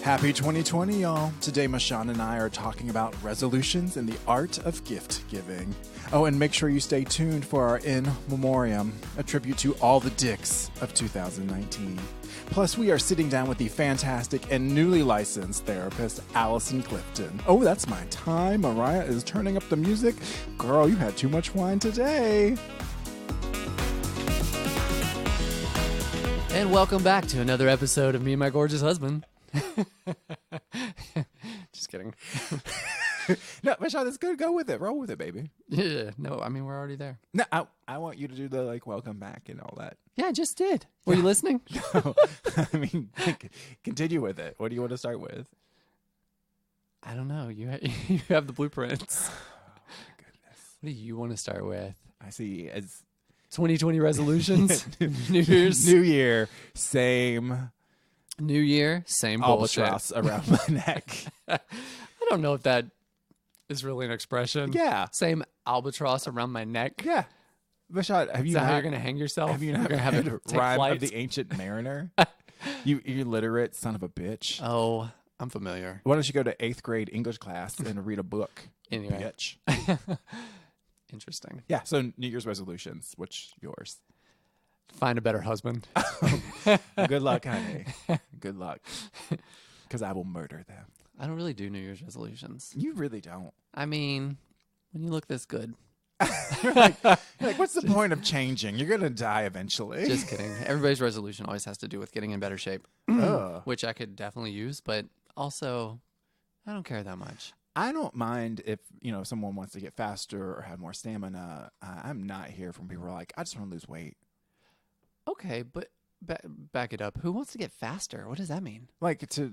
Happy 2020, y'all. Today, Mashan and I are talking about resolutions and the art of gift giving. Oh, and make sure you stay tuned for our In Memoriam, a tribute to all the dicks of 2019. Plus, we are sitting down with the fantastic and newly licensed therapist, Alison Clifton. Oh, that's my time. Mariah is turning up the music. Girl, you had too much wine today. And welcome back to another episode of Me and My Gorgeous Husband. Just kidding. No, Michelle, that's good. Go with it. Roll with it, baby. Yeah, no, I mean, we're already there. No, I want you to do the, welcome back and all that. Yeah, I just did. Were you listening? No, I mean, continue with it. What do you want to start with? I don't know. You have the blueprints. Oh, my goodness. What do you want to start with? I see as 2020 resolutions? New Year's? New Year, same New Year, same bullshit. albatross around my neck. I don't know if that is really an expression. Yeah. Same albatross around my neck. Yeah. Michelle, have you Is that how not, you're going to hang yourself? have you You're not gonna have read it take Rhyme flight? of the Ancient Mariner? You illiterate son of a bitch. Oh, I'm familiar. Why don't you go to 8th grade English class and read a book? Anyway. Bitch. Interesting. Yeah, so New Year's resolutions. What's yours? Find a better husband. Good luck, honey. Good luck. Because I will murder them. I don't really do New Year's resolutions. You really don't. I mean, when you look this good. You're like, what's the point of changing? You're going to die eventually. Just kidding. Everybody's resolution always has to do with getting in better shape, Ugh. which I could definitely use, but also I don't care that much. I don't mind if, someone wants to get faster or have more stamina. I'm not here from people who are like, I just want to lose weight. Okay, but back it up. Who wants to get faster? What does that mean? Like to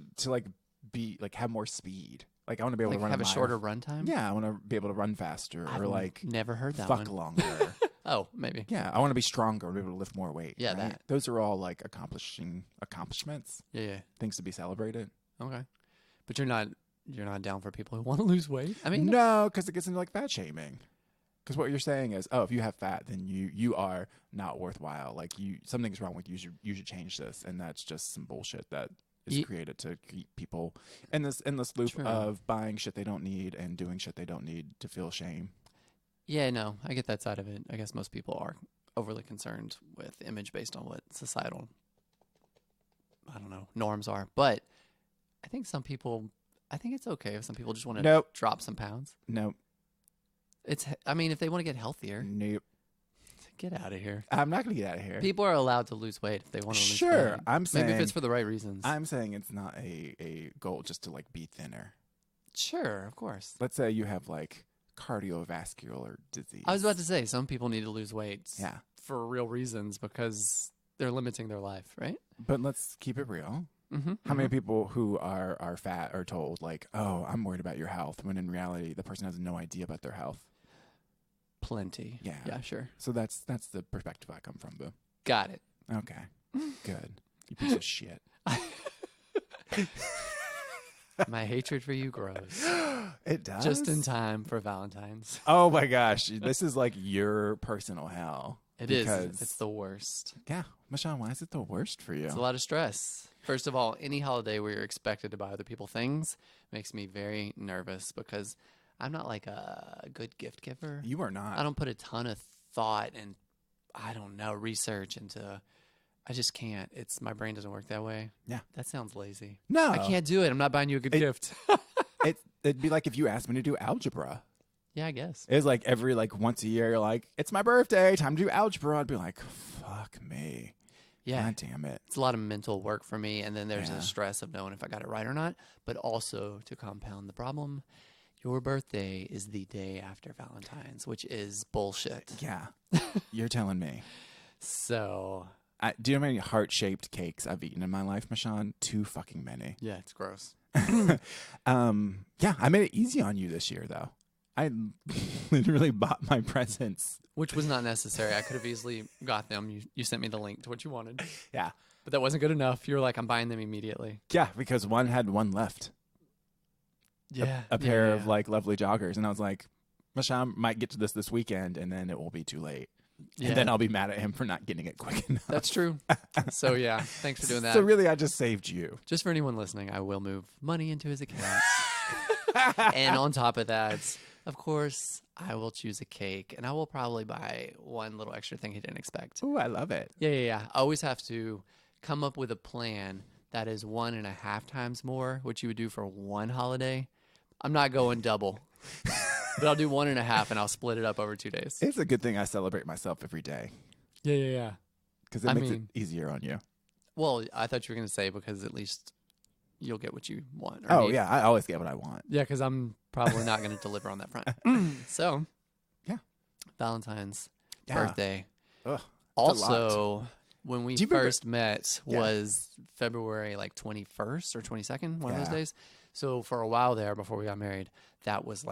be like have more speed. Like I want to be able to run have a mile. shorter run time? Yeah, I want to be able to run faster I've never heard that fuck one. longer. Oh, maybe. Yeah, I want to be stronger, be able to lift more weight. Yeah, right? that. Those are all like accomplishments, Yeah. things to be celebrated. Okay. But you're not down for people who want to lose weight? I mean, No, because it gets into like fat shaming. Because what you're saying is, if you have fat, then you are not worthwhile. Like something's wrong with you. You should change this, and that's just some bullshit that is created to keep people in this endless loop True. of buying shit they don't need and doing shit they don't need to feel shame. Yeah, no, I get that side of it. I guess most people are overly concerned with image based on what societal, norms are. But I think it's okay if some people just want to drop some pounds. Nope. If they want to get healthier, Nope. get out of here. I'm not going to get out of here. People are allowed to lose weight if they want to lose weight. Sure, I'm saying maybe if it's for the right reasons. I'm saying it's not a goal just to be thinner. Sure, of course. Let's say you have cardiovascular disease. I was about to say some people need to lose weight. Yeah. For real reasons because they're limiting their life, right? But let's keep it real. Mm-hmm, How many people who are fat are told oh, I'm worried about your health, when in reality the person has no idea about their health? Plenty. Yeah. Yeah, sure. So that's the perspective I come from, boo. Got it. Okay. Good. You piece of shit. My hatred for you grows. It does? Just in time for Valentine's. Oh my gosh. This is your personal hell. It is. It's the worst. Yeah. Michelle, why is it the worst for you? It's a lot of stress. First of all, any holiday where you're expected to buy other people things makes me very nervous because I'm not a good gift giver. You are not. I don't put a ton of thought and, research into. I just can't. My brain doesn't work that way. Yeah. That sounds lazy. No. I can't do it. I'm not buying you a good gift. It'd be like if you asked me to do algebra. Yeah, I guess. It's every once a year, you're like, it's my birthday, time to do algebra. I'd be like, fuck me. Yeah. God damn it. It's a lot of mental work for me. And then there's the stress of knowing if I got it right or not. But also to compound the problem, your birthday is the day after Valentine's, which is bullshit. Yeah. You're telling me. So. Do you know how many heart-shaped cakes I've eaten in my life, Mashan? Too fucking many. Yeah, it's gross. Yeah, I made it easy on you this year, though. I literally bought my presents. Which was not necessary. I could have easily got them. You sent me the link to what you wanted. Yeah. But that wasn't good enough. You were like, I'm buying them immediately. Yeah, because one had one left. Yeah. A pair of lovely joggers. And I was like, Mashan might get to this weekend, and then it will be too late. And then I'll be mad at him for not getting it quick enough. That's true. So, yeah, thanks for doing that. So really, I just saved you. Just for anyone listening, I will move money into his account. And on top of that, of course, I will choose a cake. And I will probably buy one little extra thing he didn't expect. Ooh, I love it. Yeah. I always have to come up with a plan that is 1.5 times more, what you would do for one holiday. I'm not going double. But I'll do 1.5 and I'll split it up over 2 days. It's a good thing I celebrate myself every day. Yeah. Because it makes it easier on you. Well, I thought you were going to say because at least you'll get what you want. Oh, need. Yeah. I always get what I want. Yeah, because I'm probably not going to deliver on that front. So, yeah. Valentine's, birthday. Ugh, also, when we first met was February 21st or 22nd, one of those days. So for a while there before we got married, that was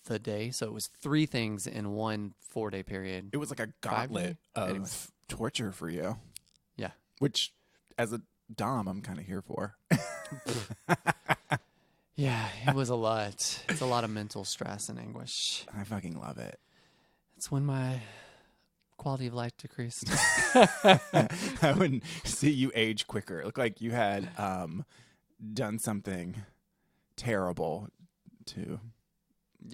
the day. So it was 3 things in one 4-day period. It was like a gauntlet of torture for you. Yeah. Which, as a Dom, I'm kind of here for. Yeah, it was a lot. It's a lot of mental stress and anguish. I fucking love it. It's when my quality of life decreased. I would see you age quicker. It looked like you had done something terrible to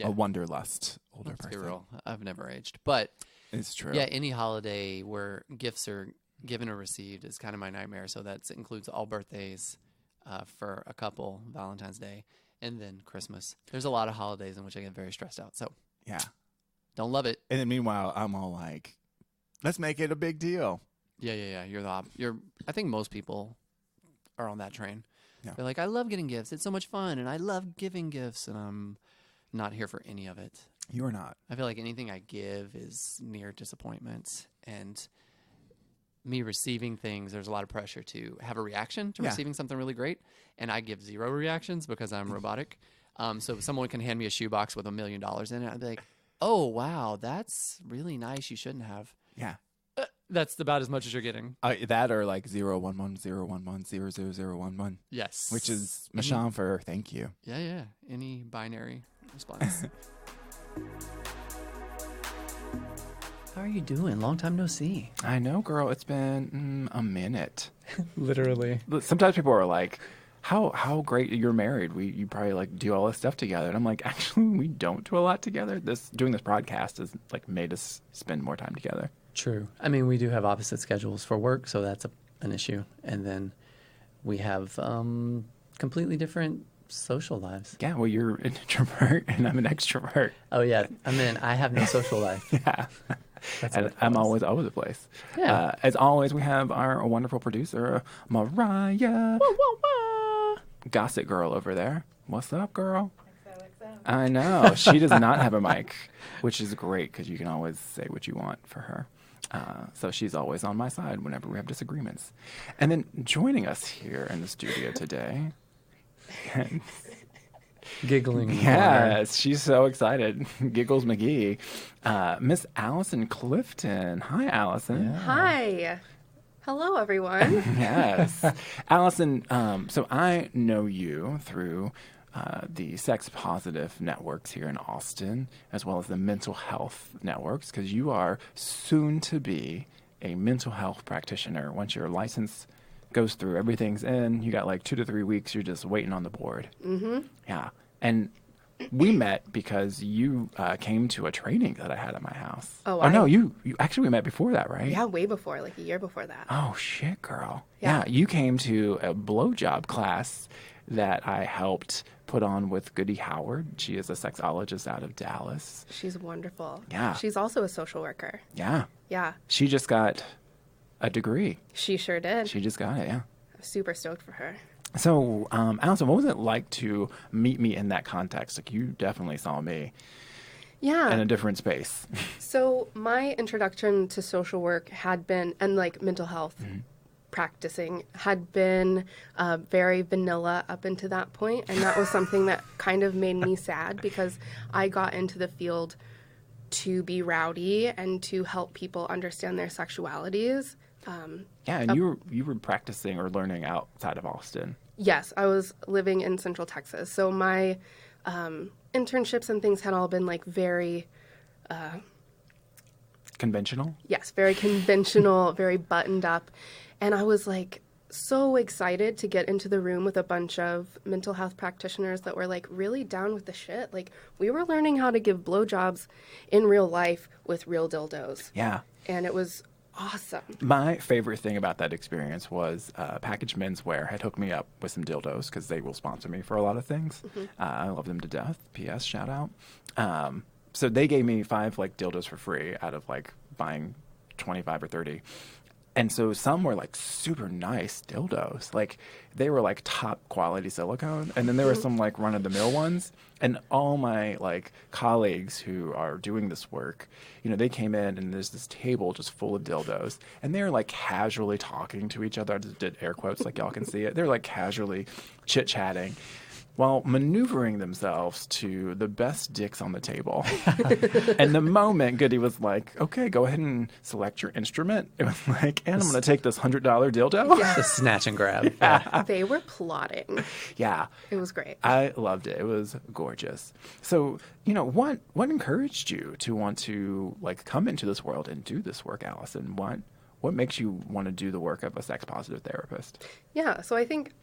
a wanderlust older person. Let's be real. I've never aged. But it's true. Yeah, any holiday where gifts are given or received is kind of my nightmare. So that includes all birthdays for a couple, Valentine's Day, and then Christmas. There's a lot of holidays in which I get very stressed out. So yeah, don't love it. And then meanwhile, I'm all like, let's make it a big deal. Yeah. You're I think most people are on that train. Yeah. They're like, I love getting gifts. It's so much fun, and I love giving gifts, and I'm not here for any of it. You are not. I feel like anything I give is near disappointment, and me receiving things, there's a lot of pressure to have a reaction to receiving something really great, and I give 0 reactions because I'm robotic. So if someone can hand me a shoebox with $1 million in it, I'd be like, oh, wow, that's really nice. You shouldn't have. Yeah. That's about as much as you're getting. That or 01101100011. Yes. Which is Michonne for thank you. Yeah. Any binary response. How are you doing? Long time no see. I know, girl. It's been a minute. Literally. Sometimes people are like, how great you're married. You probably do all this stuff together. And I'm like, actually, we don't do a lot together. Doing this podcast has made us spend more time together. True. I mean, we do have opposite schedules for work, so that's an issue. And then we have completely different social lives. Yeah, well, you're an introvert and I'm an extrovert. Oh, yeah. I mean, I have no social life. Yeah. And I'm always over the place. Yeah. As always, we have our wonderful producer, Mariah. Gossip girl over there. What's up, girl? XOXO. I know. She does not have a mic, which is great because you can always say what you want for her. So she's always on my side whenever we have disagreements. And then joining us here in the studio today. Giggling. Yes, she's so excited. Giggles McGee. Miss Alison Clifton. Hi, Alison. Yeah. Hi. Hello, everyone. Yes. Alison, so I know you through the sex positive networks here in Austin, as well as the mental health networks, because you are soon to be a mental health practitioner. Once your license goes through, everything's in, you got 2 to 3 weeks, you're just waiting on the board. Mm-hmm. Yeah. And we met because you came to a training that I had at my house. No, you actually, we met before that, right? Yeah, way before, a year before that. Oh, shit, girl. Yeah. You came to a blowjob class that I helped put on with Goody Howard. She is a sexologist out of Dallas. She's wonderful. Yeah. She's also a social worker. Yeah. Yeah. She just got a degree. She sure did. She just got it, yeah. I'm super stoked for her. So, Alison, what was it like to meet me in that context? You definitely saw me in a different space. So my introduction to social work had been, and mental health practicing, had been very vanilla up until that point. And that was something that kind of made me sad because I got into the field to be rowdy and to help people understand their sexualities. And you were practicing or learning outside of Austin. Yes, I was living in Central Texas. So my internships and things had all been very Conventional? Yes, very conventional, very buttoned up. And I was like so excited to get into the room with a bunch of mental health practitioners that were like really down with the shit. Like we were learning how to give blowjobs in real life with real dildos. Yeah. And it was awesome. My favorite thing about that experience was Package Menswear had hooked me up with some dildos because they will sponsor me for a lot of things. I love them to death. P.S. Shout out. So they gave me 5 like dildos for free out of like buying 25 or 30. And so some were like super nice dildos. Like they were like top quality silicone. And then there were some like run of the mill ones. And all my like colleagues who are doing this work, you know, they came in and there's this table just full of dildos. And they're like casually talking to each other. I just did air quotes like y'all can see it. They're like casually chit-chatting while maneuvering themselves to the best dicks on the table. And the moment Goody was like, okay, go ahead and select your instrument, it was like, and I'm going to take this $100 dildo. The snatch and grab. Yeah. They were plotting. Yeah. It was great. I loved it. It was gorgeous. So, you know, what encouraged you to want to like come into this world and do this work, Allison? What makes you want to do the work of a sex positive therapist? Yeah, so I think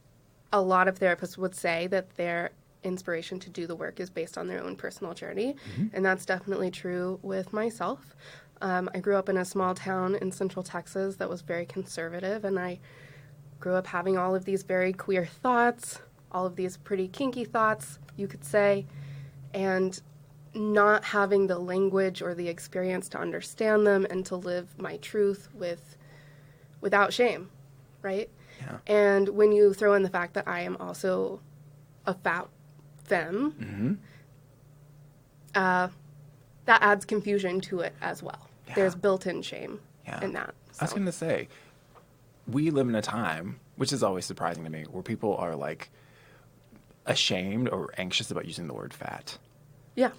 a lot of therapists would say that their inspiration to do the work is based on their own personal journey, and that's definitely true with myself. I grew up in a small town in central Texas that was very conservative, and I grew up having all of these very queer thoughts, all of these pretty kinky thoughts, you could say, and not having the language or the experience to understand them and to live my truth without shame, right? Yeah. And when you throw in the fact that I am also a fat femme, that adds confusion to it as well. Yeah. There's built-in shame in that. I was going to say, we live in a time, which is always surprising to me, where people are like ashamed or anxious about using the word fat. Yeah.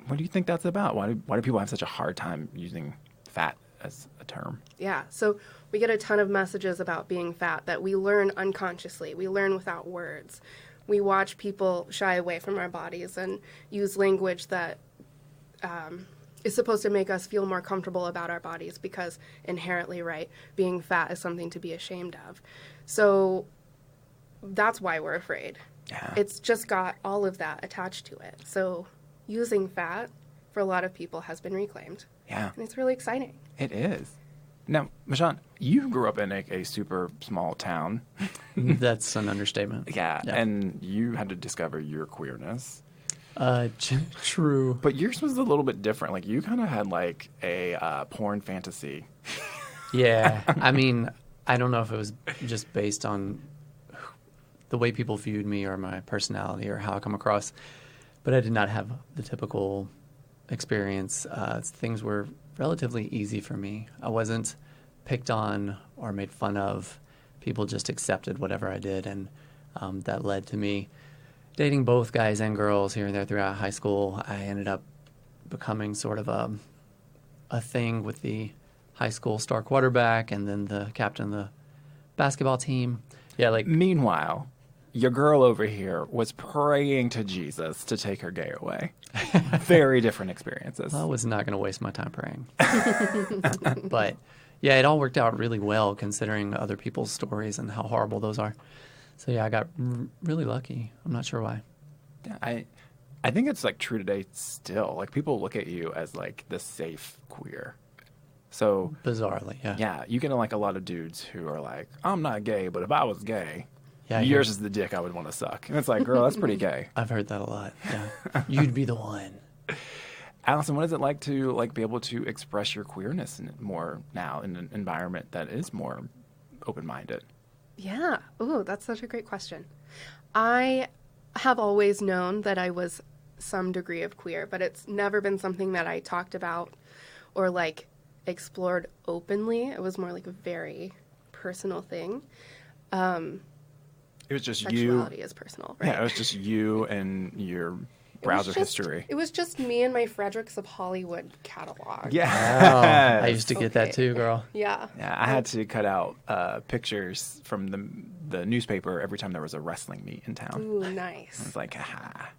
What do you think that's about? Why do people have such a hard time using fat as a term? Yeah. So we get a ton of messages about being fat that we learn unconsciously. We learn without words. We watch people shy away from our bodies and use language that is supposed to make us feel more comfortable about our bodies because inherently, right, being fat is something to be ashamed of. So that's why we're afraid. Yeah. It's just got all of that attached to it. So using fat for a lot of people has been reclaimed. Yeah. And it's really exciting. It is. Now, Mashan, you grew up in a super small town. That's an understatement. Yeah, and you had to discover your queerness. True. But yours was a little bit different. Like, you kind of had, like, a porn fantasy. Yeah. I mean, I don't know if it was just based on the way people viewed me or my personality or how I come across, but I did not have the typical experience. Things were relatively easy for me. I wasn't picked on or made fun of. People just accepted whatever I did, and that led to me dating both guys and girls here and there throughout high school. I ended up becoming sort of a thing with the high school star quarterback and then the captain of the basketball team. Yeah, like Meanwhile, your girl over here was praying to Jesus to take her gay away. Very different experiences. I was not going to waste my time praying. But yeah, it all worked out really well considering other people's stories and how horrible those are. So yeah, I got really lucky. I'm not sure why. Yeah, I think it's like true today still. Like people look at you as like the safe queer. So Bizarrely, yeah. Yeah, you get like a lot of dudes who are like, I'm not gay, but if I was gay, Yeah, yours is the dick I would want to suck. And it's like, girl, that's pretty gay. I've heard that a lot. Yeah, you'd be the one. Allison, what is it like to like be able to express your queerness more now in an environment that is more open-minded? Yeah. Ooh, that's such a great question. I have always known that I was some degree of queer, but it's never been something that I talked about or like explored openly. It was more like a very personal thing. It was just Sexuality is personal, right? Yeah, it was just you and your browser history. It was just me and my Fredericks of Hollywood catalog. Yeah. I used to get that too, girl. Yeah. Yeah, I had to cut out pictures from the newspaper every time there was a wrestling meet in town. Ooh, I nice. was like,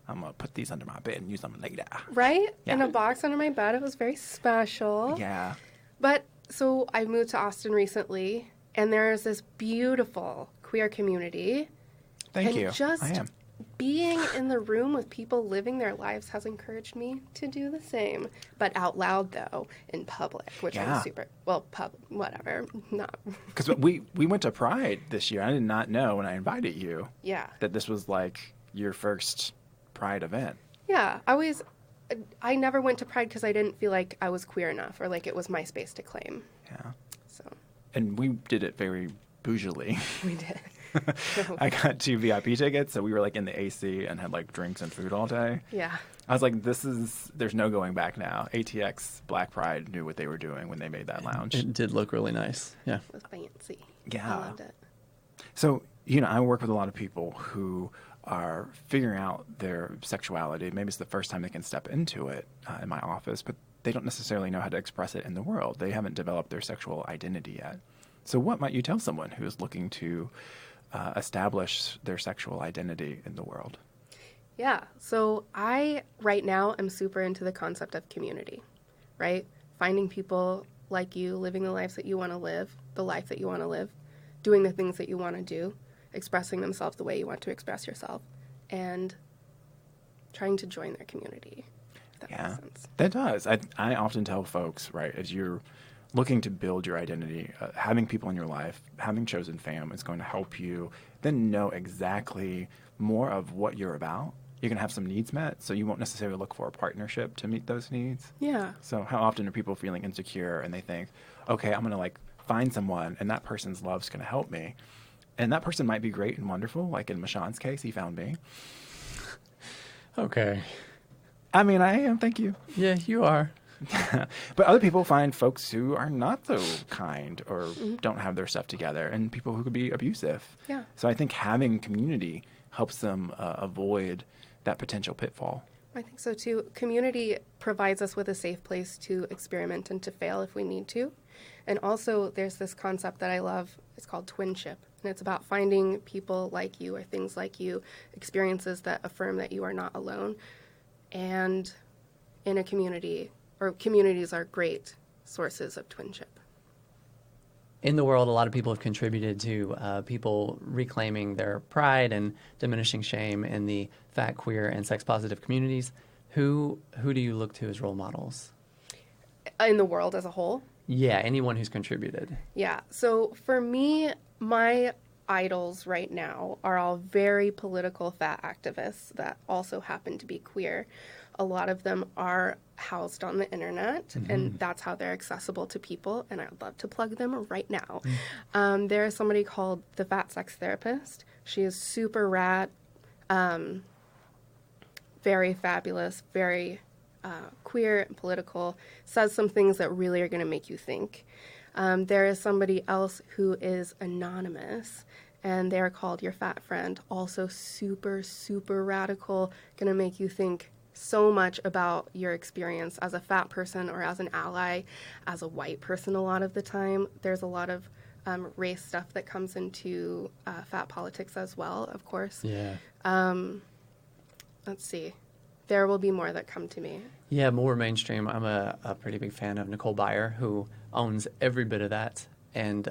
I'm going to put these under my bed and use them later. Right? Yeah. In a box under my bed. It was very special. Yeah. But so I moved to Austin recently, and there's this beautiful queer community. Thank and you. Just I am. being in the room with people living their lives has encouraged me to do the same, but out loud though, in public, which I'm super whatever, not. Because we went to Pride this year. I did not know when I invited you. Yeah. That this was like your first Pride event. Yeah, I never went to Pride because I didn't feel like I was queer enough or like it was my space to claim. Yeah. So. And we did it very bougily. We did. I got 2 VIP tickets, so we were like in the AC and had like drinks and food all day. Yeah. I was like, there's no going back now. ATX Black Pride knew what they were doing when they made that lounge. It did look really nice. Yeah. It was fancy. Yeah. I loved it. So, I work with a lot of people who are figuring out their sexuality. Maybe it's the first time they can step into it in my office, but they don't necessarily know how to express it in the world. They haven't developed their sexual identity yet. So what might you tell someone who is looking to establish their sexual identity in the world? Yeah. So I, right now, am super into the concept of community, right? Finding people like you, living the lives that you want to live, the life that you want to live, doing the things that you want to do, expressing themselves the way you want to express yourself, and trying to join their community. If that makes sense. That does. I often tell folks, right, as you're looking to build your identity, having people in your life, having chosen fam is going to help you then know exactly more of what you're about. You're going to have some needs met, so you won't necessarily look for a partnership to meet those needs. Yeah. So how often are people feeling insecure and they think, okay, I'm going to like find someone and that person's love's going to help me. And that person might be great and wonderful. Like in Mashawn's case, he found me. Okay. I mean, I am. Thank you. Yeah, you are. But other people find folks who are not so kind or don't have their stuff together, and people who could be abusive. Yeah. So I think having community helps them avoid that potential pitfall. I think so too. Community provides us with a safe place to experiment and to fail if we need to. And also there's this concept that I love. It's called twinship. And it's about finding people like you or things like you, experiences that affirm that you are not alone. And in a community, or communities are great sources of twinship. In the world, a lot of people have contributed to people reclaiming their pride and diminishing shame in the fat, queer, and sex-positive communities. Who do you look to as role models? In the world as a whole? Yeah, anyone who's contributed. Yeah. So for me, my idols right now are all very political fat activists that also happen to be queer. A lot of them are housed on the internet, and that's how they're accessible to people, and I would love to plug them right now. There is somebody called the Fat Sex Therapist. She is super rad, very fabulous, very queer and political, says some things that really are going to make you think. There is somebody else who is anonymous, and they're called Your Fat Friend, also super, super radical, going to make you think so much about your experience as a fat person or as an ally, as a white person a lot of the time. There's a lot of race stuff that comes into fat politics as well, of course. Yeah. Let's see. There will be more that come to me. Yeah, more mainstream. I'm a pretty big fan of Nicole Byer, who owns every bit of that. And,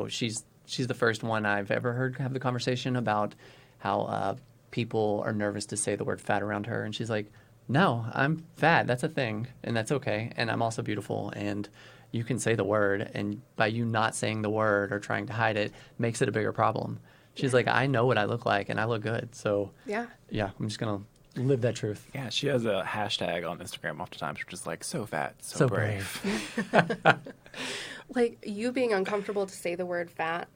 she's the first one I've ever heard have the conversation about how people are nervous to say the word fat around her. And she's like, no, I'm fat. That's a thing. And that's okay. And I'm also beautiful. And you can say the word. And by you not saying the word or trying to hide it makes it a bigger problem. She's like, I know what I look like and I look good. So, yeah, I'm just going to live that truth. Yeah, she has a hashtag on Instagram oftentimes, which is like, so fat, so brave. Like, you being uncomfortable to say the word fat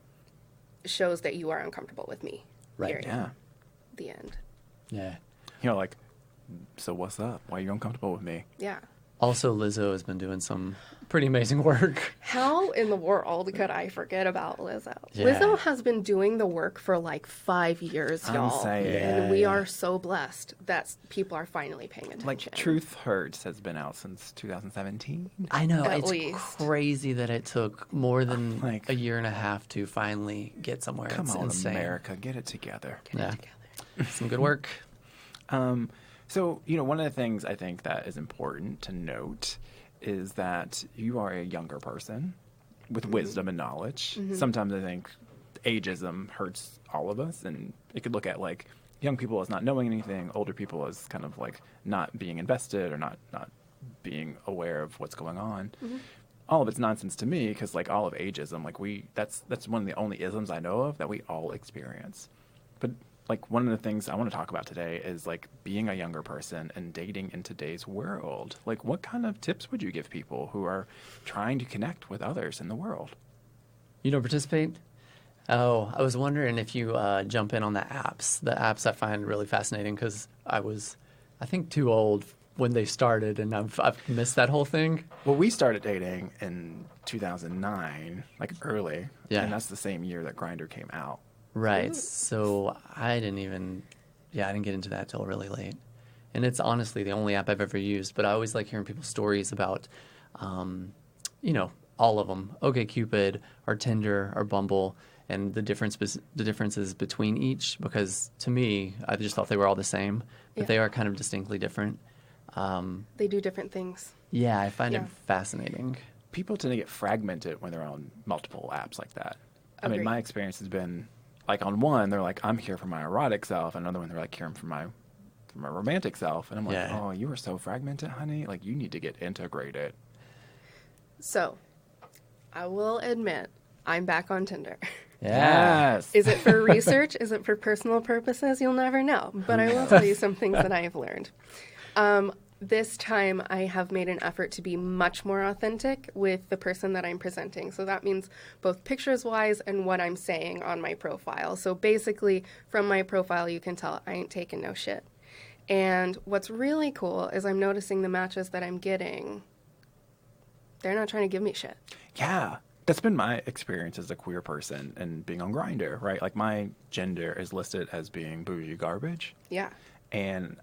shows that you are uncomfortable with me. Right. Period. Yeah. The end. Yeah. Like, so what's up? Why are you uncomfortable with me? Yeah. Also, Lizzo has been doing some pretty amazing work. How in the world could I forget about Lizzo? Yeah. Lizzo has been doing the work for like 5 years, y'all. And we are so blessed that people are finally paying attention. Like, Truth Hurts has been out since 2017. I know. At it's least. crazy that it took more than a year and a half to finally get somewhere. Come it's on, insane. America, get it together. Get it together. Some good work. So, one of the things I think that is important to note is that you are a younger person with wisdom and knowledge. Sometimes I think ageism hurts all of us, and it could look at like young people as not knowing anything, older people as kind of like not being invested or not being aware of what's going on. All of it's nonsense to me because like all of ageism, like that's one of the only isms I know of that we all experience. But like one of the things I want to talk about today is like being a younger person and dating in today's world. Like what kind of tips would you give people who are trying to connect with others in the world? You don't participate? Oh, I was wondering if you jump in on the apps. The apps I find really fascinating because I think, too old when they started, and I've missed that whole thing. Well, we started dating in 2009, like early. Yeah. And that's the same year that Grindr came out. Right. So I didn't get into that till really late. And it's honestly the only app I've ever used. But I always like hearing people's stories about, all of them. OkCupid or Tinder or Bumble, and the differences between each. Because to me, I just thought they were all the same, but they are kind of distinctly different. They do different things. Yeah, I find it fascinating. People tend to get fragmented when they're on multiple apps like that. I mean, my experience has been like on one, they're like, I'm here for my erotic self. Another one, they're like, here for my romantic self. And I'm like, oh, you are so fragmented, honey. Like, you need to get integrated. So, I will admit, I'm back on Tinder. Yes. Is it for research? Is it for personal purposes? You'll never know. But I will tell you some things that I have learned. This time, I have made an effort to be much more authentic with the person that I'm presenting. So that means both pictures-wise and what I'm saying on my profile. So basically, from my profile, you can tell I ain't taking no shit. And what's really cool is I'm noticing the matches that I'm getting, they're not trying to give me shit. Yeah. That's been my experience as a queer person and being on Grindr, right? Like, my gender is listed as being bougie garbage. Yeah. And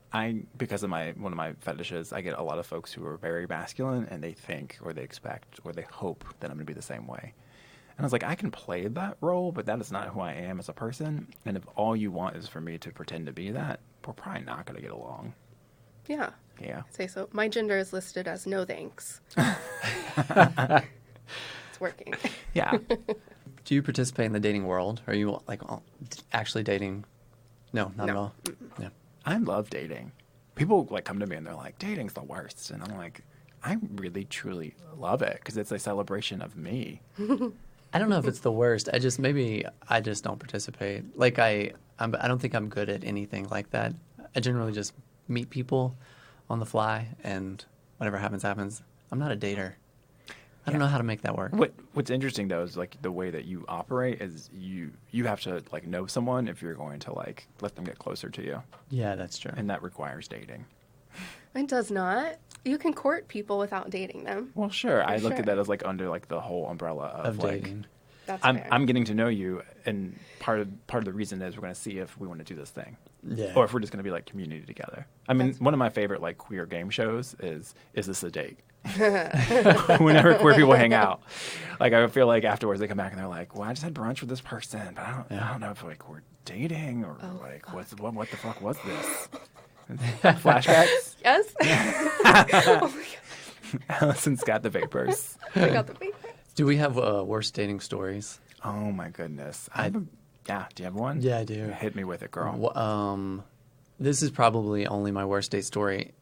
because of one of my fetishes, I get a lot of folks who are very masculine, and they think or they expect or they hope that I'm going to be the same way. And I was like, I can play that role, but that is not who I am as a person. And if all you want is for me to pretend to be that, we're probably not going to get along. Yeah. Yeah. I'd say so. My gender is listed as no thanks. It's working. Yeah. Do you participate in the dating world? Are you like actually dating? No, not at all. Yeah. I love dating. People like come to me and they're like, dating's the worst. And I'm like, I really, truly love it because it's a celebration of me. I don't know if it's the worst. I just don't participate. Like I don't think I'm good at anything like that. I generally just meet people on the fly, and whatever happens, happens. I'm not a dater. I don't know how to make that work. What's interesting though is like the way that you operate is you have to like know someone if you're going to like let them get closer to you. Yeah, that's true. And that requires dating. It does not. You can court people without dating them. Well, sure. I look at that as like under like the whole umbrella of like dating. That's fair. I'm getting to know you, and part of the reason is we're going to see if we want to do this thing. Yeah. Or if we're just going to be like community together. I mean, one of my favorite like queer game shows is This a Date? Whenever queer people hang out, like I feel like afterwards they come back and they're like, well, I just had brunch with this person, but I don't know if like we're dating or what the fuck was this? Flashbacks? Yes. Oh Alison's got the vapors. I got the vapors. Do we have worst dating stories? Oh my goodness. Do you have one? Yeah, I do. Hit me with it, girl. This is probably only my worst date story.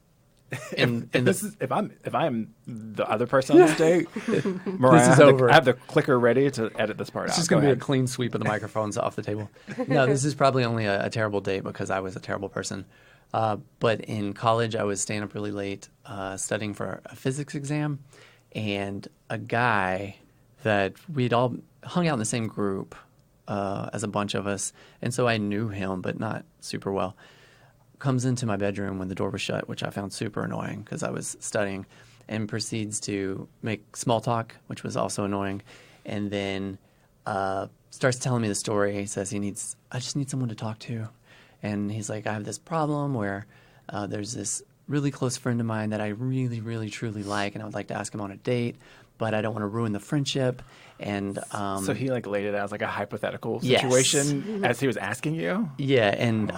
If I'm the other person on this date, Mariah, this is over. I have the clicker ready to edit this part out. It's just going to be a clean sweep of the microphones off the table. No, this is probably only a terrible date because I was a terrible person. But in college, I was staying up really late studying for a physics exam, and a guy that we'd all hung out in the same group as a bunch of us, and so I knew him, but not super well. Comes into my bedroom when the door was shut, which I found super annoying because I was studying, and proceeds to make small talk, which was also annoying, and then starts telling me the story. He says I just need someone to talk to, and he's like, I have this problem where there's this really close friend of mine that I really, really, truly like, and I would like to ask him on a date, but I don't want to ruin the friendship. And so he like laid it out as like a hypothetical situation as he was asking you. Yeah, and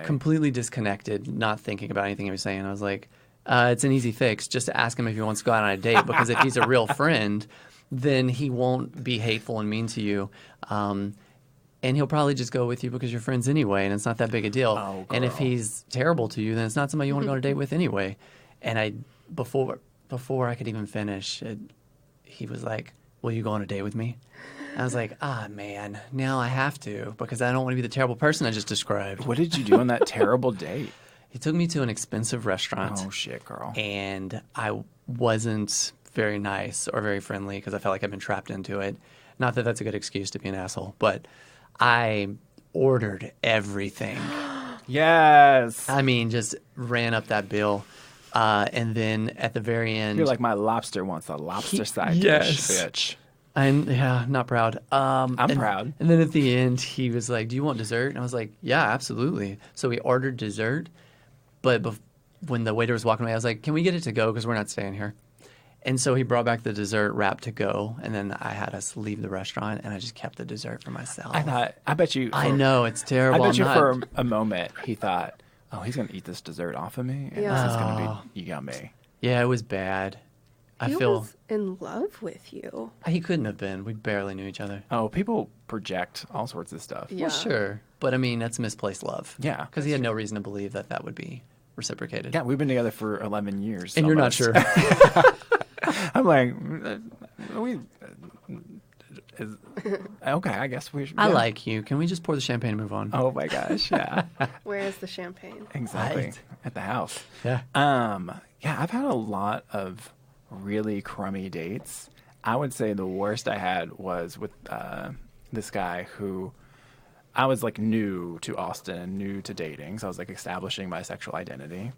completely disconnected, not thinking about anything he was saying. I was like, it's an easy fix. Just to ask him if he wants to go out on a date, because if he's a real friend, then he won't be hateful and mean to you. And he'll probably just go with you because you're friends anyway, and it's not that big a deal. Oh, and if he's terrible to you, then it's not somebody you want to go on a date with anyway. And before I could even finish, he was like, "Will you go on a date with me?" I was like, man, now I have to, because I don't want to be the terrible person I just described. What did you do on that terrible date? He took me to an expensive restaurant. Oh, shit, girl. And I wasn't very nice or very friendly because I felt like I'd been trapped into it. Not that that's a good excuse to be an asshole, but I ordered everything. Yes. I mean, just ran up that bill. And then at the very end... You're like, my lobster wants a lobster side yes. dish, bitch. Not proud. I'm proud. And then at the end, he was like, "Do you want dessert?" And I was like, "Yeah, absolutely." So we ordered dessert, but when the waiter was walking away, I was like, "Can we get it to go? Because we're not staying here." And so he brought back the dessert wrap to go, and then I had us leave the restaurant, and I just kept the dessert for myself. I bet you. I know, it's terrible. I bet you for a moment he thought, "Oh, he's going to eat this dessert off of me, and this is going to be yummy." Yeah, it was bad. He was in love with you. He couldn't have been. We barely knew each other. Oh, people project all sorts of stuff. Yeah. Well, sure. But, I mean, that's misplaced love. Yeah. Because he had no reason to believe that would be reciprocated. Yeah, we've been together for 11 years. And almost. you're not sure. I'm like, okay, I guess we should. I like you. Can we just pour the champagne and move on? Oh, my gosh, yeah. Where is the champagne? Exactly. Right. At the house. Yeah. Yeah, I've had a lot of really crummy dates. I would say the worst I had was with this guy who I was like new to Austin and new to dating. So I was like establishing my sexual identity.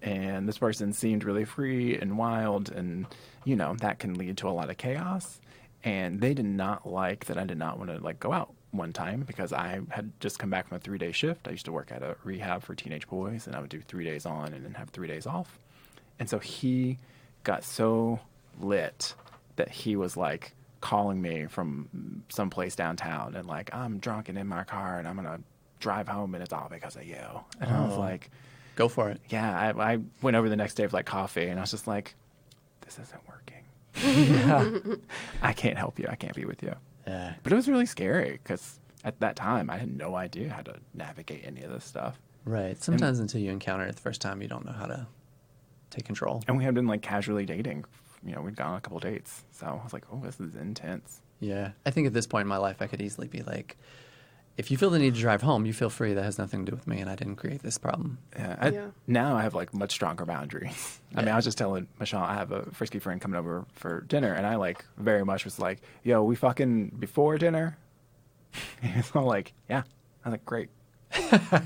And this person seemed really free and wild. And, you know, that can lead to a lot of chaos. And they did not like that I did not want to like go out one time because I had just come back from a 3-day shift. I used to work at a rehab for teenage boys, and I would do 3 days on and then have 3 days off. And so he got so lit that he was like calling me from someplace downtown and like, "I'm drunk and in my car and I'm going to drive home and it's all because of you." And I was like, go for it. Yeah, I went over the next day for like coffee and I was just like, this isn't working. I can't help you. I can't be with you. Yeah. But it was really scary because at that time I had no idea how to navigate any of this stuff. Right. Sometimes until you encounter it the first time, you don't know how to take control. And we had been like casually dating. You know, we'd gone on a couple dates. So I was like, oh, this is intense. Yeah. I think at this point in my life, I could easily be like, if you feel the need to drive home, you feel free. That has nothing to do with me, and I didn't create this problem. Yeah. Now I have like much stronger boundaries. I mean, I was just telling Michelle, I have a frisky friend coming over for dinner, and I like very much was like, "Yo, we fucking before dinner?" And so I'm like, "Yeah." I was like, "Great," because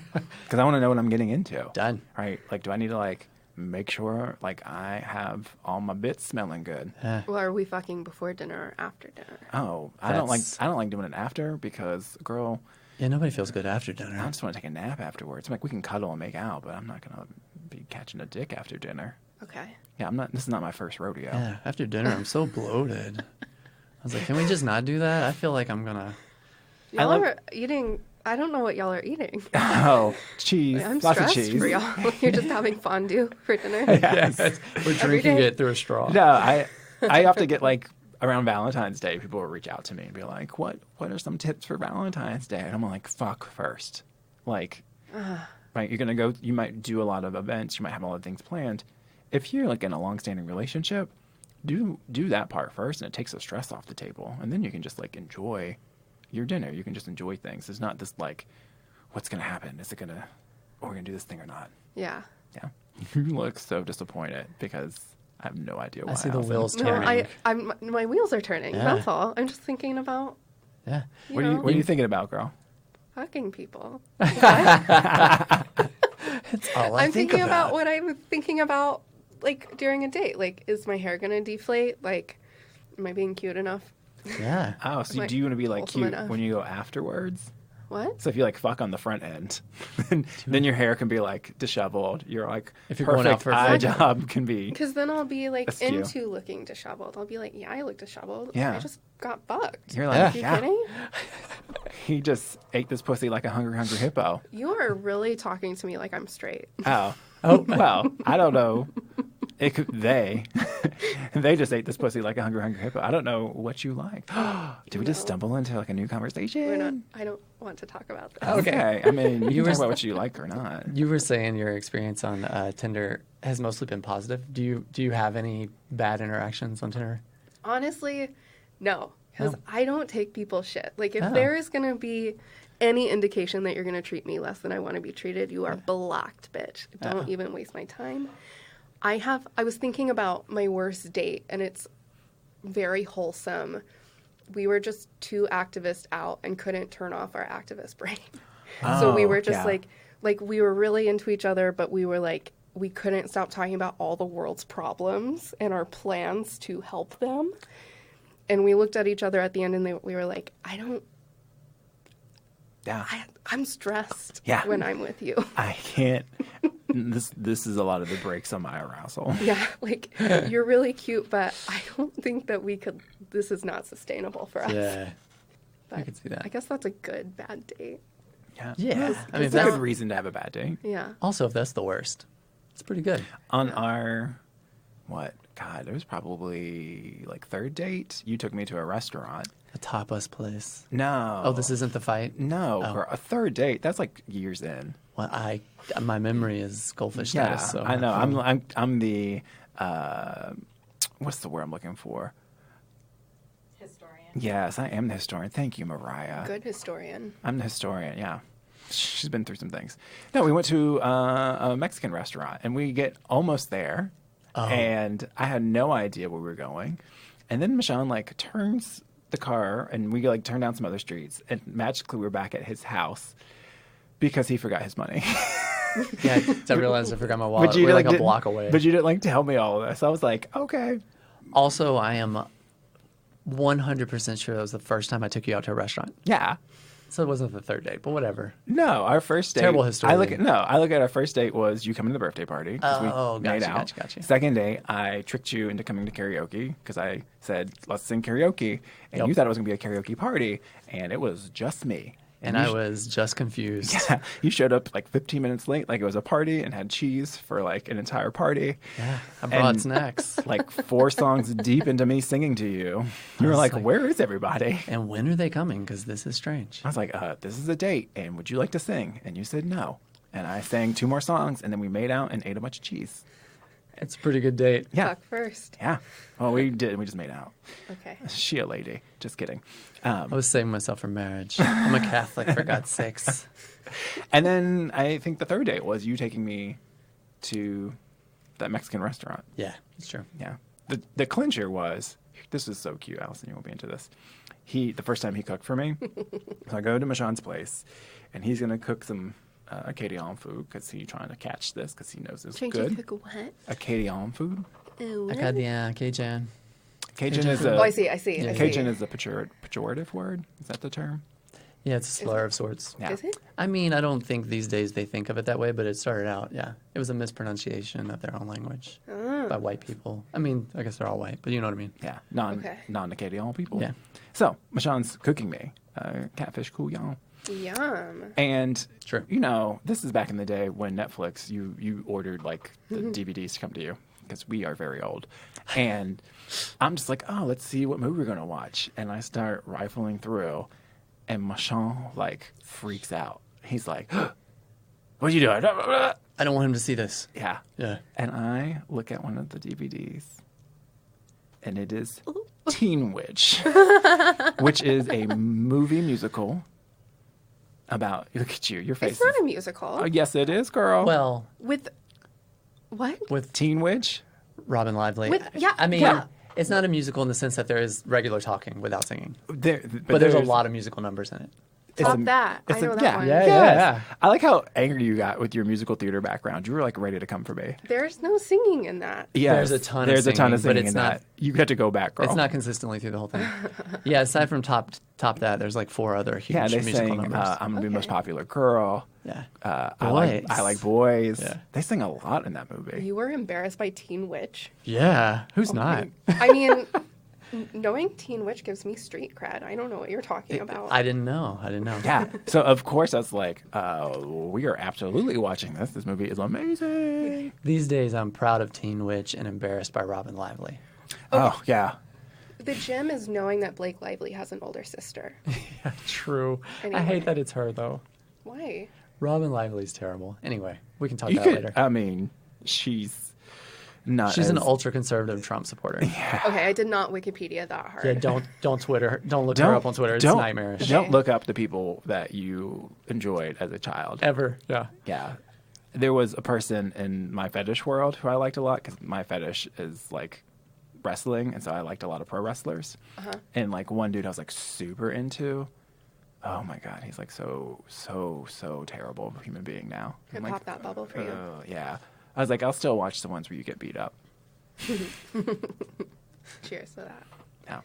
I want to know what I'm getting into. Done. Right? Like, do I need to like make sure like I have all my bits smelling good? Well, are we fucking before dinner or after dinner? Oh, I don't like doing it after because, girl. Yeah, nobody feels good after dinner. I just want to take a nap afterwards. I'm like, we can cuddle and make out, but I'm not gonna be catching a dick after dinner. Okay. Yeah, I'm not. This is not my first rodeo. Yeah, after dinner, I'm so bloated. I was like, can we just not do that? I feel like I'm gonna. Y'all are eating. I don't know what y'all are eating. Oh, cheese. I'm Lots of stressed cheese. for y'all. You're just having fondue for dinner. Yes. We're drinking it through a straw. No, I have to get like around Valentine's Day, people will reach out to me and be like, what are some tips for Valentine's Day? And I'm like, fuck first. Like, right, you're going to go, you might do a lot of events, you might have a lot of things planned. If you're like in a long-standing relationship, do that part first, and it takes the stress off the table. And then you can just like enjoy your dinner. You can just enjoy things. It's not this like, what's going to happen? Is it going to, are we going to do this thing or not? Yeah. Yeah. You look so disappointed because I have no idea why. I see the wheels No, turning. my wheels are turning. Yeah. That's all. I'm just thinking about Yeah. What are you thinking about, girl? fucking people. That's all I'm thinking about what I'm thinking about, like, during a date. Like, is my hair going to deflate? Like, am I being cute enough? Yeah. Oh, so Like, do you want to be like wholesome cute enough. when you go afterwards? What? So if you like fuck on the front end, then your hair can be like disheveled. You're like, If you're perfect going out for a eye flirt. job can be. Because then I'll be, like, Askew. into looking disheveled. I'll be like, yeah, I look disheveled. Yeah. I just got fucked. You're like, Are you yeah. kidding? He just ate this pussy like a hungry hippo. You are really talking to me like I'm straight. Oh, well, I don't know It could, they just ate this pussy like a hungry hippo. I don't know what you like. Did we just stumble into like a new conversation? We're not. I don't want to talk about this. Okay. I mean, you can talk about what you like or not. You were saying your experience on Tinder has mostly been positive. Do you have any bad interactions on Tinder? Honestly, no. Because I don't take people's shit. Like, if Oh. there is going to be any indication that you're going to treat me less than I want to be treated, you are blocked, bitch. Don't even waste my time. I was thinking about my worst date, and it's very wholesome. We were just two activists out and couldn't turn off our activist brain. So we were just like we were really into each other, but we were like, we couldn't stop talking about all the world's problems and our plans to help them. And we looked at each other at the end, and we were like, I'm stressed when I'm with you. I can't. This is a lot of the brakes on my arousal. Yeah, like, you're really cute, but I don't think that this is not sustainable for us. Yeah, But I can see that. I guess that's a good bad date. Yeah. I mean, It's a good reason to have a bad day. Yeah. also, if that's the worst, it's pretty good. On our, it was probably like third date. You took me to a restaurant. A tapas place. No. Oh, this isn't the fight? No, Oh. for a third date. That's like years in. Well, my memory is goldfish Yeah, status. So I know. I'm the what's the word I'm looking for? Historian. Yes, I am the historian. Thank you, Mariah. Good historian. I'm the historian. Yeah, she's been through some things. No, we went to a Mexican restaurant, and we get almost there, and I had no idea where we were going, and then Michonne like turns the car, and we like turn down some other streets, and magically we're back at his house because he forgot his money. yeah, I realized I forgot my wallet. We're like a block away. But you didn't like tell me all of this. I was like, okay. Also, I am 100% sure that was the first time I took you out to a restaurant. Yeah. So it wasn't the third date, but whatever. No, our first date. Terrible history. I look at our first date was you coming to the birthday party. 'Cause we made out. Gotcha. Second date, I tricked you into coming to karaoke because I said, let's sing karaoke. And Yep. you thought it was going to be a karaoke party. And it was just me. And I was just confused. Yeah, you showed up like 15 minutes late, like it was a party, and had cheese for like an entire party. Yeah, I brought And, snacks. Like 4 songs deep into me singing to you, you were was like, like- where is everybody? And when are they coming? Because this is strange. I was like, this is a date, and would you like to sing? And you said no. And I sang 2 more songs, and then we made out and ate a bunch of cheese. It's a pretty good date. Yeah. Fuck first. Yeah. Well, we did. We just made out. Okay. She a lady. Just kidding. I was saving myself for marriage. I'm a Catholic, for God's sakes. And then I think the third date was you taking me to that Mexican restaurant. Yeah, it's true. Yeah. The clincher was, this is so cute, Alison, you won't be into this. The first time he cooked for me, so I go to Michonne's place, and he's going to cook some Acadian food because he's trying to catch this because he knows it's Trying good. to cook what? Acadian food. Acadian, Cajun. Cajun is Oh, a I see. Yeah. I see. Cajun is a pejorative word. Is that the term? Yeah, it's a slur of sorts. Yeah. Is it? I mean, I don't think these days they think of it that way, but it started out, yeah. It was a mispronunciation of their own language by white people. I mean, I guess they're all white, but you know what I mean. Yeah, Okay. non-Acadian people. Yeah. So Michonne's cooking me catfish couillon. Yum. And Sure. you know, this is back in the day when Netflix you ordered like the DVDs to come to you because we are very old. And I'm just like, oh, let's see what movie we're gonna watch. And I start rifling through, and Michon like freaks out. He's like, what are you doing? I don't want him to see this. Yeah. Yeah. And I look at one of the DVDs, and it is Teen Witch, which is a movie musical about, look at you, your face. It's not a musical. Oh, yes, it is, girl. Well, With what? with Teen Witch? Robin Lively. Yeah, I mean, yeah. it's not a musical in the sense that there is regular talking without singing. But But there's a lot of musical numbers in it. Top that. I know that yeah, one. Yeah, yes. yeah. I like how angry you got with your musical theater background. You were like ready to come for me. There's no singing in that. Yes, There's a ton of there's a ton of singing, but singing it's in not- that. You had to go back, girl. It's not consistently through the whole thing. Yeah, aside from top that, there's like 4 other huge Yeah, they musical sing numbers. I'm gonna be the most popular girl. yeah. I like boys. Yeah. They sing a lot in that movie. You were embarrassed by Teen Witch. Yeah. Who's not? I mean, Knowing Teen Witch gives me street cred. I don't know what you're talking about. I didn't know. Yeah. So of course I was like, we are absolutely watching this. This movie is amazing. These days, I'm proud of Teen Witch and embarrassed by Robin Lively. Oh, yeah. The gem is knowing that Blake Lively has an older sister. Yeah, true. Anyway. I hate that it's her, though. Why? Robin Lively's terrible. Anyway, we can talk You about could, later. I mean, she's not She's as, an ultra-conservative Trump supporter. Okay, I did not Wikipedia that hard. Yeah, don't Twitter. Don't look her up on Twitter. It's nightmarish. Don't look up the people that you enjoyed as a child. Ever. Yeah. Yeah. There was a person in my fetish world who I liked a lot because my fetish is like wrestling, and so I liked a lot of pro wrestlers. And like one dude I was like super into. Oh my god, he's like so terrible of a human being now. Could I'm like, pop that bubble for you. Yeah. I was like, I'll still watch the ones where you get beat up. Cheers to that. Yeah.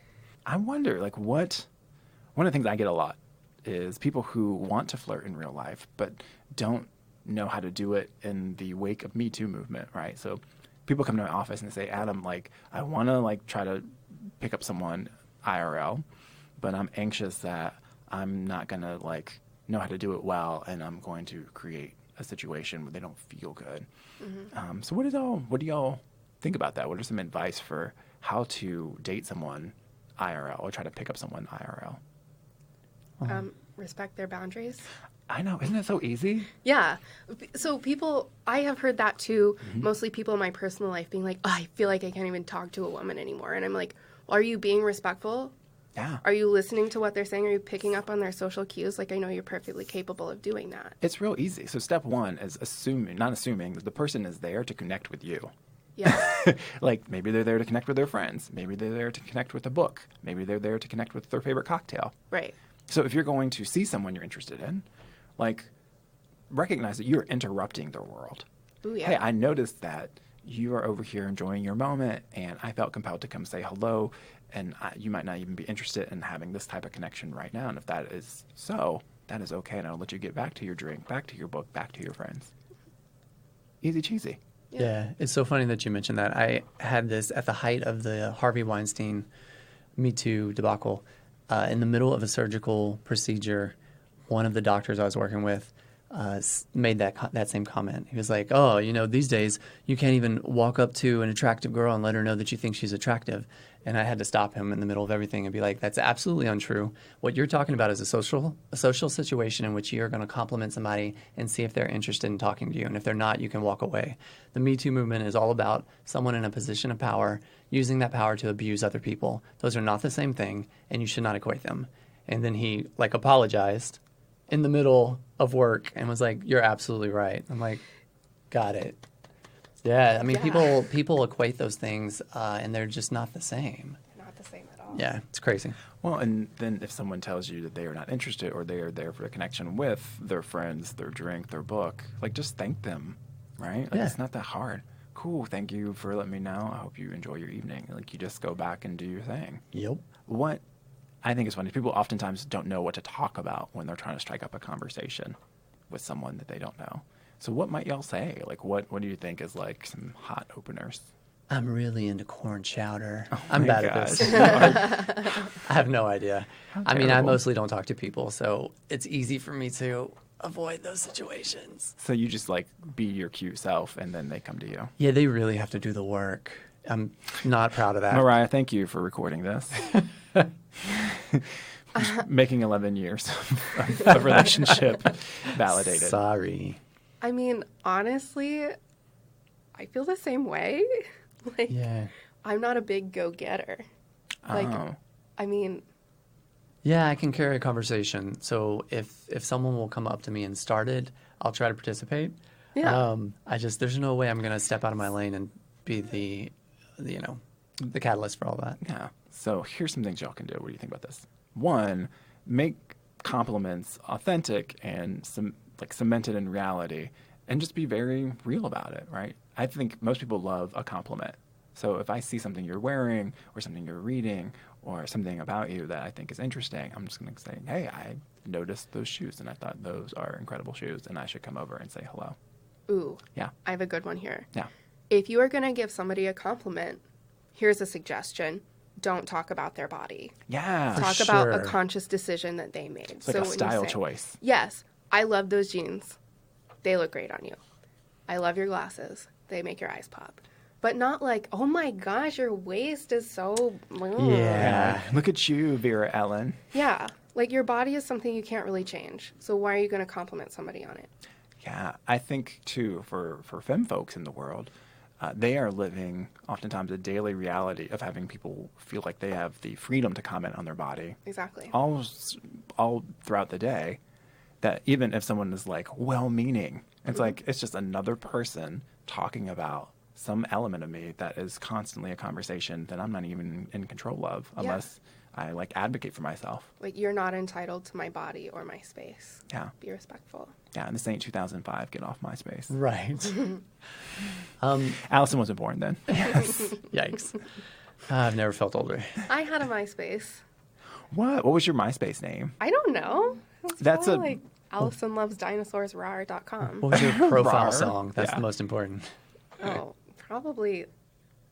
I wonder, like, one of the things I get a lot is people who want to flirt in real life, but don't know how to do it in the wake of Me Too movement, right? So people come to my office and say, Adam, like, I want to, like, try to pick up someone IRL, but I'm anxious that I'm not going to, like, know how to do it well, and I'm going to create a situation where they don't feel good. So what do y'all think about that? What are some advice for how to date someone IRL or try to pick up someone IRL? Respect their boundaries. I know. Isn't it so easy? Yeah. So I have heard that too, mostly people in my personal life being like, oh, I feel like I can't even talk to a woman anymore. And I'm like, well, are you being respectful? Yeah. Are you listening to what they're saying? Are you picking up on their social cues? Like, I know you're perfectly capable of doing that. It's real easy. So step one is not assuming that the person is there to connect with you. Yeah. Like maybe they're there to connect with their friends. Maybe they're there to connect with a book. Maybe they're there to connect with their favorite cocktail. Right. So if you're going to see someone you're interested in, like recognize that you're interrupting their world. Ooh, yeah. Hey, I noticed that you are over here enjoying your moment, and I felt compelled to come say hello, and you might not even be interested in having this type of connection right now. And if that is so, that is okay, and I'll let you get back to your drink, back to your book, back to your friends. Easy cheesy. Yeah, it's so funny that you mentioned that. I had this at the height of the Harvey Weinstein Me Too debacle. In the middle of a surgical procedure, one of the doctors I was working with made that same comment. He was like, oh, these days you can't even walk up to an attractive girl and let her know that you think she's attractive. And I had to stop him in the middle of everything and be like, that's absolutely untrue. What you're talking about is a social situation in which you're going to compliment somebody and see if they're interested in talking to you. And if they're not, you can walk away. The Me Too movement is all about someone in a position of power using that power to abuse other people. Those are not the same thing, and you should not equate them. And then he apologized in the middle of work and was like, you're absolutely right. I'm like, got it. Yeah, I mean, people equate those things, and they're just not the same. Not the same at all. Yeah, it's crazy. Well, and then if someone tells you that they are not interested or they are there for a connection with their friends, their drink, their book, like just thank them, right? Like Yeah. It's not that hard. Cool, thank you for letting me know. I hope you enjoy your evening. Like you just go back and do your thing. Yep. What I think is funny, people oftentimes don't know what to talk about when they're trying to strike up a conversation with someone that they don't know. So what might y'all say? Like what do you think is like some hot openers? I'm really into corn chowder. Oh I'm my bad gosh. at this. I have no idea. I mean, I terrible. mostly don't talk to people, so it's easy for me to avoid those situations. So you just like be your cute self and then they come to you. Yeah, they really have to do the work. I'm not proud of that. Mariah, thank you for recording this. Making 11 years of relationship validated. Sorry. I mean, honestly, I feel the same way. Like, Yeah. I'm not a big go-getter. Like, Oh. I mean, Yeah, I can carry a conversation. So if someone will come up to me and start it, I'll try to participate. yeah. There's no way I'm going to step out of my lane and be the catalyst for all that. Yeah. So here's some things y'all can do. What do you think about this? One, make compliments authentic and cemented in reality, and just be very real about it, right? I think most people love a compliment. So if I see something you're wearing or something you're reading or something about you that I think is interesting, I'm just going to say, hey, I noticed those shoes and I thought those are incredible shoes and I should come over and say hello. Ooh. Yeah. I have a good one here. Yeah. If you are going to give somebody a compliment, here's a suggestion. don't talk about their body. Yeah. Talk about a sure. conscious decision that they made. It's like a when you style say, choice. Yes, I love those jeans. They look great on you. I love your glasses. They make your eyes pop. But not like, oh my gosh, your waist is so... Yeah. Look at you, Vera Ellen. Yeah. Like, your body is something you can't really change. So why are you going to compliment somebody on it? Yeah, I think too for femme folks in the world, they are living oftentimes a daily reality of having people feel like they have the freedom to comment on their body Exactly. all throughout the day. That even if someone is like well-meaning, it's like it's just another person talking about some element of me that is constantly a conversation that I'm not even in control of unless I like advocate for myself. Like, you're not entitled to my body or my space. Yeah. Be respectful. Yeah, and this ain't 2005. Get off my space. Right. Allison wasn't born then. Yikes. I've never felt older. I had a MySpace. What? What was your MySpace name? I don't know. It's That's probably like Alison loves dinosaurs.com. What was your profile Rar. song? That's Yeah. the most important. Oh, probably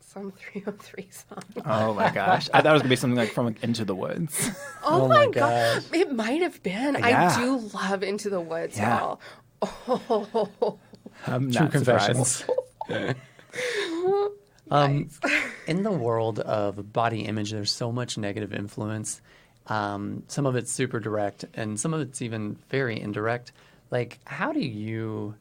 some 303 song. Oh my gosh. I thought it was going to be something like from like, Into the Woods. Oh, Oh my my god. gosh. It might have been. Yeah. I do love Into the Woods, Yeah. y'all. Oh, I'm True not confessions. surprised. nice. In the world of body image, there's so much negative influence. Some of it's super direct, and some of it's even very indirect. Like, how do you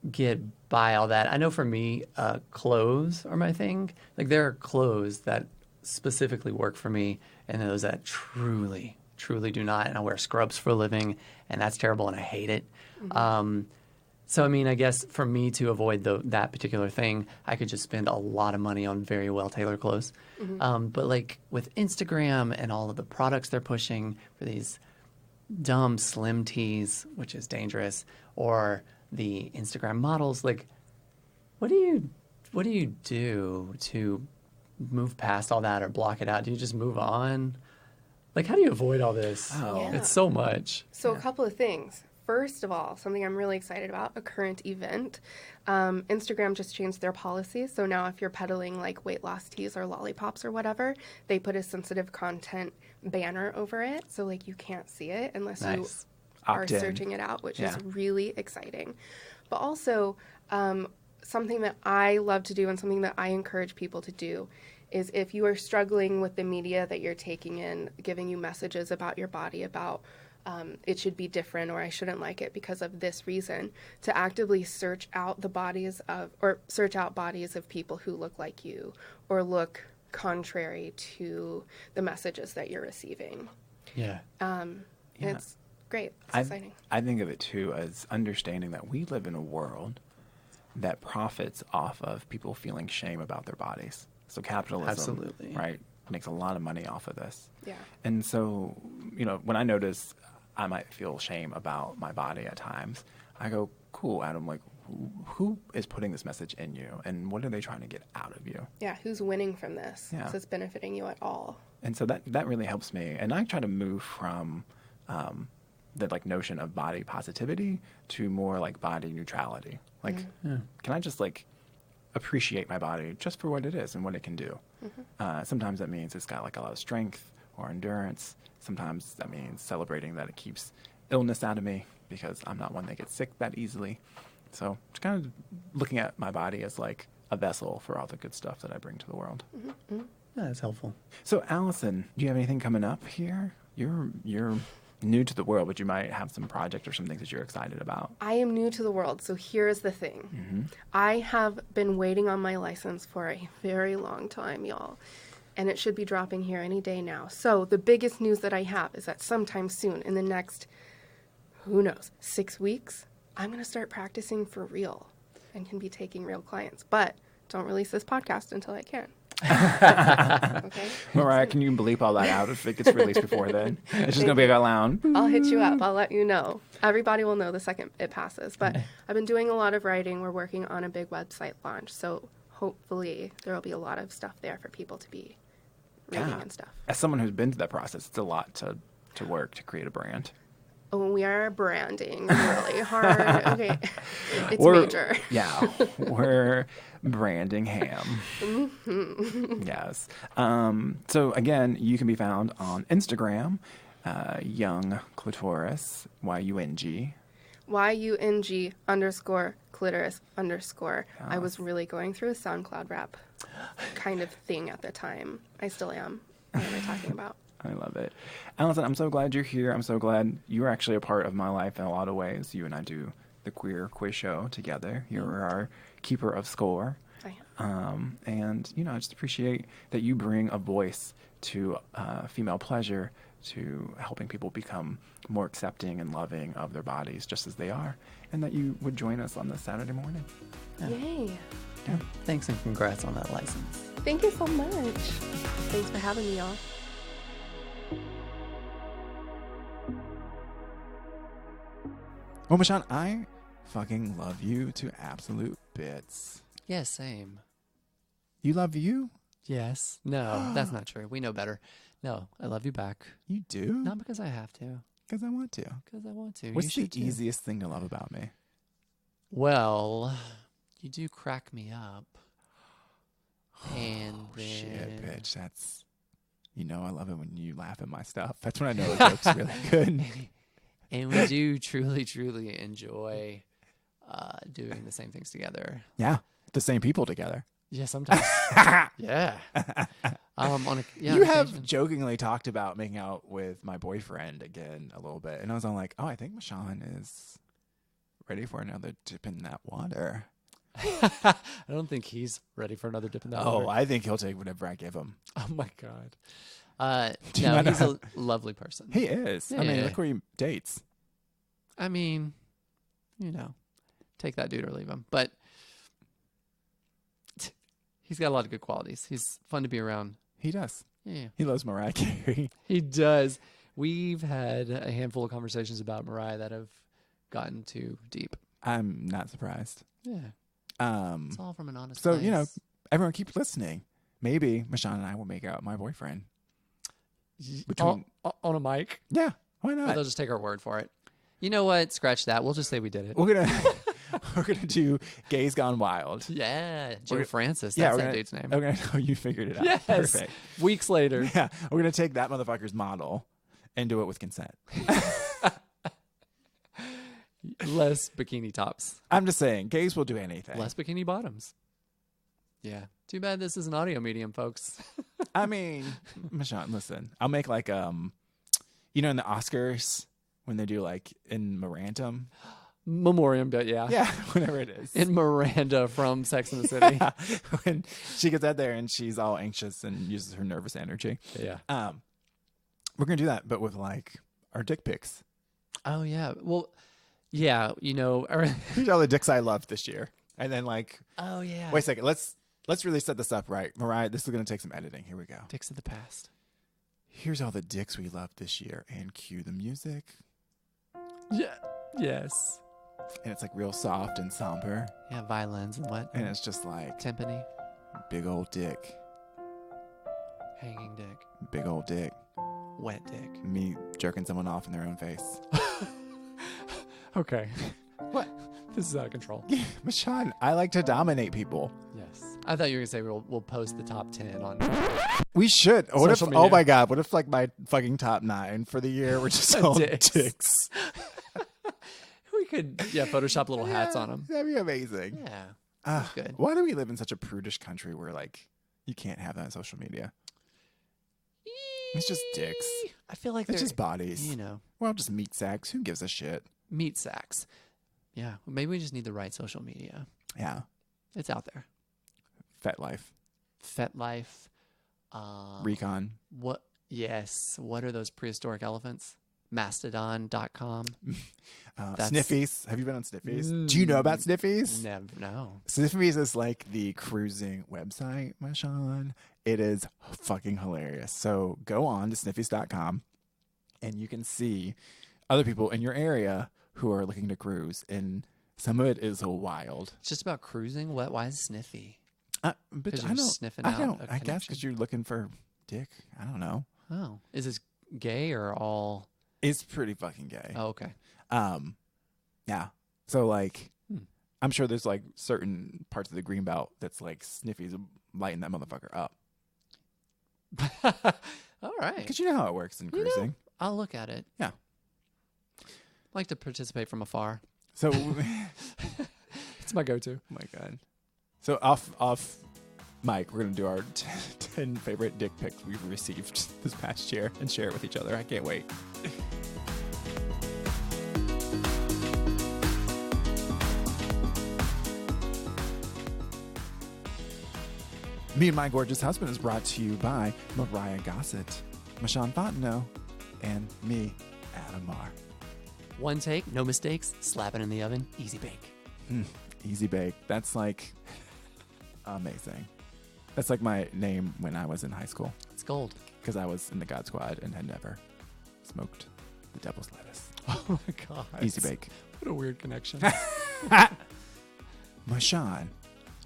get by all that? I know for me, clothes are my thing. Like, there are clothes that specifically work for me, and those that truly, truly do not. And I wear scrubs for a living, and that's terrible, and I hate it. So, I mean, I guess for me to avoid that particular thing, I could just spend a lot of money on very well-tailored clothes. But, like, with Instagram and all of the products they're pushing for these dumb slim tees, which is dangerous, or the Instagram models, like, what do you do to move past all that or block it out? Do you just move on? Like, how do you avoid all this? Oh. Yeah. It's so much. So a couple of things. First of all, something I'm really excited about, a current event. Instagram just changed their policies. So now if you're peddling like weight loss teas or lollipops or whatever, they put a sensitive content banner over it. So like you can't see it unless you Nice. are Opt in. searching it out, which Yeah. is really exciting. But also, something that I love to do and something that I encourage people to do is if you are struggling with the media that you're taking in, giving you messages about your body, about it should be different or I shouldn't like it because of this reason, to actively search out bodies of people who look like you or look contrary to the messages that you're receiving. Yeah. It's great. It's I exciting. I think of it too as understanding that we live in a world that profits off of people feeling shame about their bodies. So capitalism, Absolutely. right, makes a lot of money off of this. Yeah. And so, when I notice I might feel shame about my body at times, I go, cool, Adam, like, who is putting this message in you? And what are they trying to get out of you? Yeah, who's winning from this? Yeah. Is this benefiting you at all? And so that really helps me. And I try to move from the like notion of body positivity to more like body neutrality. Like, can I just like appreciate my body just for what it is and what it can do? Sometimes that means it's got like a lot of strength or endurance. Sometimes that means celebrating that it keeps illness out of me because I'm not one that gets sick that easily. So just kind of looking at my body as like a vessel for all the good stuff that I bring to the world. Yeah, that's helpful. So Allison, do you have anything coming up here? You're new to the world, but you might have some project or some things that you're excited about. I am new to the world, so here's the thing. I have been waiting on my license for a very long time, y'all. And it should be dropping here any day now. So the biggest news that I have is that sometime soon, in the next, 6 weeks, I'm going to start practicing for real and can be taking real clients. But don't release this podcast until I can. Okay? Mariah, can you bleep all that out if it gets released before then? It's just going to be around. I'll hit you up. I'll let you know. Everybody will know the second it passes. But I've been doing a lot of writing. We're working on a big website launch. So hopefully there will be a lot of stuff there for people to be reading and stuff. As someone who's been through that process, it's a lot to work to create a brand. Oh, we are branding really hard. Okay. It's We're- major. Yeah, we're branding ham. Yes. So again, you can be found on Instagram, young clitoris, YUNG. YUNG_clitoris_. I was really going through a SoundCloud rap kind of thing at the time. I still am. What am I talking about? I love it. Alison, I'm so glad you're here. I'm so glad you're actually a part of my life in a lot of ways. You and I do the queer quiz show together. You're our keeper of score. I am. And, I just appreciate that you bring a voice to female pleasure, to helping people become more accepting and loving of their bodies just as they are, and that you would join us on this Saturday morning. Yay. Yeah. Thanks and congrats on that license. Thank you so much. Thanks for having me, y'all. Well, Michonne, I fucking love you to absolute bits. Yeah, same. You love you? Yes. No, that's not true. We know better. No, I love you back. You do? Not because I have to, Because I want to. because I want to. What's You the should too. easiest thing to love about me? Well, you do crack me up. And Oh, shit, then- bitch. That's, I love it when you laugh at my stuff. That's when I know the joke's really good. And we do truly, truly enjoy doing the same things together. Yeah. The same people together. Yeah, sometimes. Yeah. You have jokingly talked about making out with my boyfriend again a little bit. And I was all like, oh, I think Michonne is ready for another dip in that water. I don't think he's ready for another dip in that Oh, water. I think he'll take whatever I give him. Oh my God. Do you No, not he's know? a lovely person. He is. I mean, Yeah. look where he dates. I mean, take that dude or leave him. But he's got a lot of good qualities. He's fun to be around. He does. Yeah, He loves Mariah Carey. he does. We've had a handful of conversations about Mariah that have gotten too deep. I'm not surprised. Yeah, Um, it's all from an honest so, place. everyone keep listening. Maybe Michonne and I will make out with my boyfriend. Between- on a mic. Yeah. Why Or not? they'll just take our word for it. You know what? Scratch that. We'll just say we did it. We're gonna do Gays Gone Wild. Yeah, Joe We're- Francis. Yeah, That's we're that gonna, dude's name. We're gonna know you figured it out. Yes. Perfect. Weeks later. Yeah, we're gonna take that motherfucker's model and do it with consent. Less bikini tops. I'm just saying, gays will do anything. Less bikini bottoms. Yeah. Too bad this is an audio medium, folks. I mean, Michonne, listen, I'll make like in the Oscars when they do like in Memorandum. Memoriam, but yeah. Yeah, whatever it is. In Miranda from Sex and the City. When she gets out there and she's all anxious and uses her nervous energy. Yeah. We're gonna do that, but with like our dick pics. Oh, yeah. Well, yeah, Here's all the dicks I loved this year. And then like, oh, yeah. wait a second, let's really set this up right. Mariah, this is gonna take some editing. Here we go. Dicks of the past. Here's all the dicks we loved this year, and cue the music. Yeah. Yes. And it's like real soft and somber. Yeah, violins and what? And it's just like Timpani. big old dick. Hanging dick. Big old dick. Wet dick. Me jerking someone off in their own face. Okay. What? This is out of control. Michonne, I like to dominate people. Yes. I thought you were going to say we'll post the top 10 on. We should. What if, Social oh media. my God, what if like my fucking top 9 for the year were just all Dicks. dicks? We could, Photoshop little hats on them. That'd be amazing. Yeah. Ah, good. Why do we live in such a prudish country where like you can't have that on social media? It's just dicks. I feel like It's they're just bodies. Well, just meat sacks. Who gives a shit? meat sacks. Yeah. Maybe we just need the right social media. Yeah. It's out there. Fet life. FetLife. Recon. What? Yes. What are those prehistoric elephants? Mastodon.com. Sniffies. Have you been on Sniffies? Do you know about Sniffies? Never. No. Sniffies is like the cruising website, Michonne. It is fucking hilarious. So go on to sniffies.com and you can see other people in your area who are looking to cruise. And some of it is wild. It's just about cruising. What? Why is sniffy? But 'Cause I you're don't. sniffing I out don't. a I guess connection. because you're looking for dick. I don't know. Oh, is this gay or all? It's pretty fucking gay. Oh, okay. Yeah. So like, I'm sure there's like certain parts of the greenbelt that's like Sniffy's lighting that motherfucker up. All right. Because you know how it works in cruising. I'll look at it. Yeah. I like to participate from afar. So, It's my go-to. oh my god. So off mic, we're gonna do our 10 favorite dick pics we've received this past year and share it with each other. I can't wait. Me and My Gorgeous Husband is brought to you by Mariah Gossett, Michonne Fontenot, and me, Adam Marr. One take, no mistakes, slap it in the oven, easy bake. Easy bake. That's like amazing. That's like my name when I was in high school It's gold. because I was in the God Squad and had never smoked the devil's lettuce. Oh my god. Easy bake. What a weird connection. Michonne,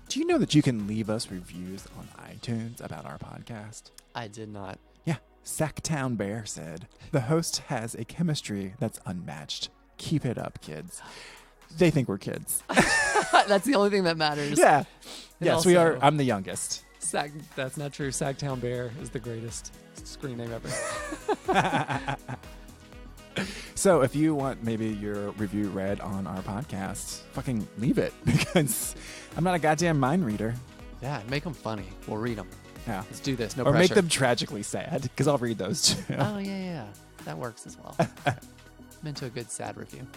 do you know that you can leave us reviews on iTunes about our podcast? I did not. Yeah. Sacktown Bear said, the host has a chemistry that's unmatched. Keep it up, kids. They think we're kids. That's the only thing that matters. Yeah. And Yes, we are. also- I'm the youngest. That's not true. Sagtown Bear is the greatest screen name ever. So if you want maybe your review read on our podcast, fucking leave it because I'm not a goddamn mind reader. Yeah, make them funny. We'll read them. Yeah. Let's do this. No Or pressure. make them tragically sad because I'll read those too. Oh, yeah. That works as well. I'm into a good sad review.